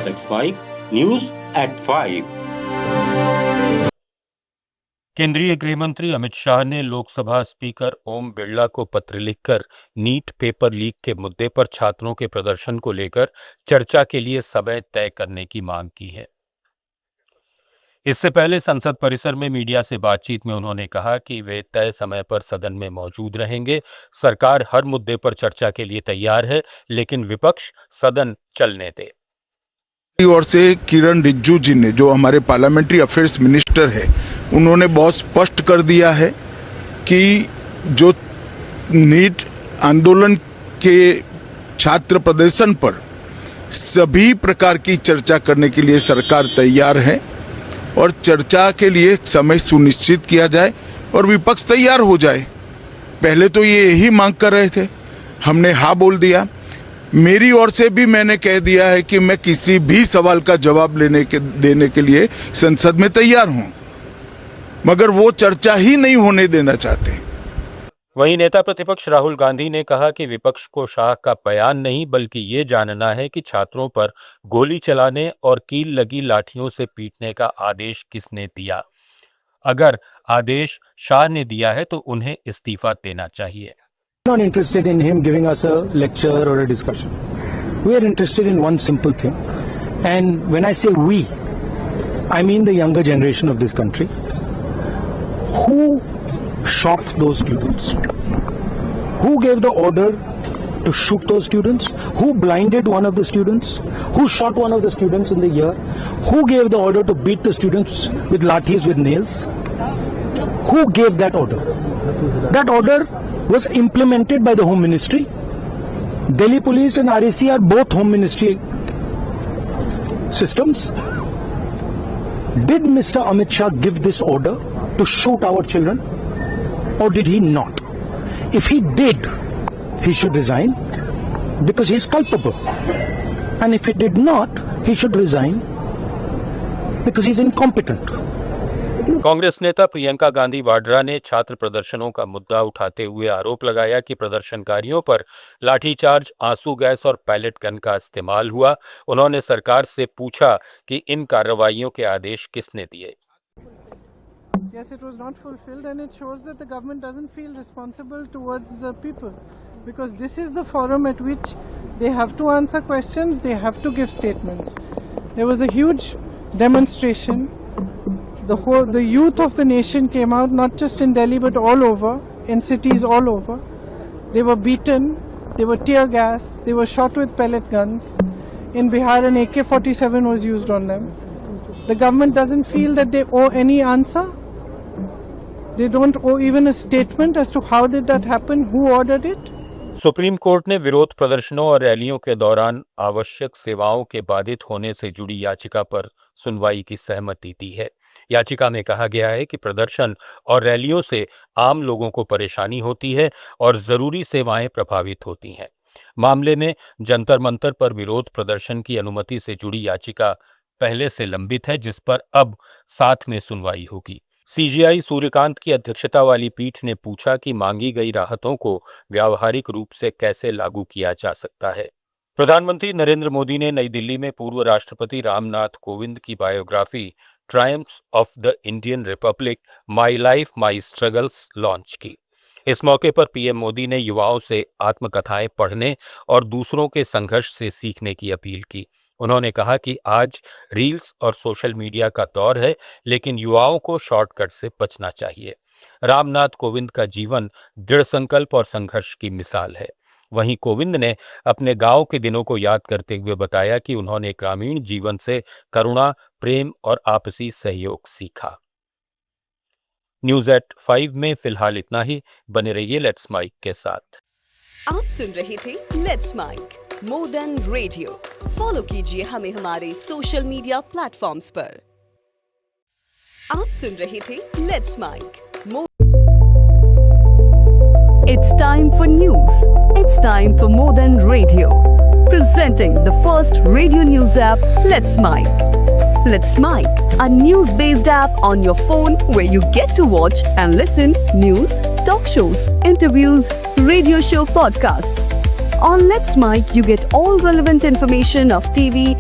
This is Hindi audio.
Let's Mike News at 5। केंद्रीय गृह मंत्री अमित शाह ने लोकसभा स्पीकर ओम बिरला को पत्र लिखकर नीट पेपर लीक के मुद्दे पर छात्रों के प्रदर्शन को लेकर चर्चा के लिए समय तय करने की मांग की है। इससे पहले संसद परिसर में मीडिया से बातचीत में उन्होंने कहा कि वे तय समय पर सदन में मौजूद रहेंगे। सरकार हर मुद्दे पर चर्चा के लिए तैयार है, लेकिन विपक्ष सदन चलने दे। और से किरण रिजिजू जी ने, जो हमारे पार्लियामेंट्री अफेयर्स मिनिस्टर है, उन्होंने बहुत स्पष्ट कर दिया है कि जो नीट आंदोलन के छात्र प्रदर्शन पर सभी प्रकार की चर्चा करने के लिए सरकार तैयार है और चर्चा के लिए समय सुनिश्चित किया जाए और विपक्ष तैयार हो जाए। पहले तो ये यही मांग कर रहे थे, हमने हाँ बोल दिया। मेरी ओर से भी मैंने कह दिया है कि मैं किसी भी सवाल का जवाब देने के लिए संसद में तैयार हूं, मगर वो चर्चा ही नहीं होने देना चाहते। वहीं नेता प्रतिपक्ष राहुल गांधी ने कहा कि विपक्ष को शाह का बयान नहीं बल्कि ये जानना है कि छात्रों पर गोली चलाने और कील लगी लाठियों से पीटने का आदेश किसने दिया। अगर आदेश शाह ने दिया है तो उन्हें इस्तीफा देना चाहिए। Not interested in him giving us a lecture or a discussion. We are interested in one simple thing, and when I say we, I mean the younger generation of this country. Who shot those students? Who gave the order to shoot those students? Who blinded one of the students? Who shot one of the students in the ear? Who gave the order to beat the students with lathis, with nails? Who gave that order? That order was implemented by the Home Ministry. Delhi Police and RAC are both Home Ministry systems. Did Mr. Amit Shah give this order to shoot our children, or did he not? If he did, he should resign because he is culpable. And if he did not, he should resign because he is incompetent. Congress नेता प्रियंका गांधी वाड्रा ने छात्र प्रदर्शनों का मुद्दा उठाते हुए आरोप लगाया कि प्रदर्शनकारियों पर लाठीचार्ज, आंसू गैस और पैलेट गन का इस्तेमाल हुआ। उन्होंने सरकार से पूछा कि इन कार्रवाइयों के आदेश किसने दिए। Yes, it was not fulfilled, and it shows that the government doesn't feel responsible towards the people, because this is the forum at which they have to answer questions, they have to give statements. There was a huge demonstration. The youth of the nation came out, not just in Delhi but all over, in cities all over. They were beaten, they were tear gas, they were shot with pellet guns. In Bihar, an AK-47 was used on them. The government doesn't feel that they owe any answer. They don't owe even a statement as to how did that happen, who ordered it. Supreme court ने विरोध प्रदर्शनों और रैलियों के दौरान आवश्यक सेवाओं के बाधित होने से जुड़ी याचिका पर सुनवाई की सहमति दी है। याचिका में कहा गया है कि प्रदर्शन और रैलियों से आम लोगों को परेशानी होती है और जरूरी सेवाएं प्रभावित होती हैं। मामले में जंतर मंतर पर विरोध प्रदर्शन की अनुमति से जुड़ी याचिका पहले से लंबित है, जिस पर अब साथ में सुनवाई होगी। सीजेआई सूर्यकांत की अध्यक्षता वाली पीठ ने पूछा कि मांगी गई राहतों को व्यावहारिक रूप से कैसे लागू किया जा सकता है। प्रधानमंत्री नरेंद्र मोदी ने नई दिल्ली में पूर्व राष्ट्रपति रामनाथ कोविंद की biography triumphs of the Indian Republic, my life my struggles launch की। इस मौके पर पीएम मोदी ने युवाओं से आत्मकथाएं पढ़ने और दूसरों के संघर्ष से सीखने की अपील की। उन्होंने कहा कि आज रील्स और सोशल मीडिया का दौर है, लेकिन युवाओं को शॉर्टकट से बचना चाहिए। रामनाथ कोविंद का जीवन दृढ़ संकल्प और संघर्ष की मिसाल है। वहीं कोविंद ने अपने गांव के दिनों को याद करते हुए बताया कि उन्होंने ग्रामीण जीवन से करुणा, प्रेम और आपसी सहयोग सीखा। न्यूज़ एट 5 में फिलहाल इतना ही। बने रहिए लेट्स माइक के साथ। आप सुन रहे थे let's mic more than radio. Follow कीजिए हमें हमारे सोशल मीडिया प्लेटफॉर्म्स पर। आप सुन रहे थे let's mic. It's time for news. It's time for More Than Radio. Presenting the first radio news app, Let's Mike. Let's Mike, a news-based app on your phone where you get to watch and listen news, talk shows, interviews, radio show podcasts. On Let's Mike, you get all relevant information of TV,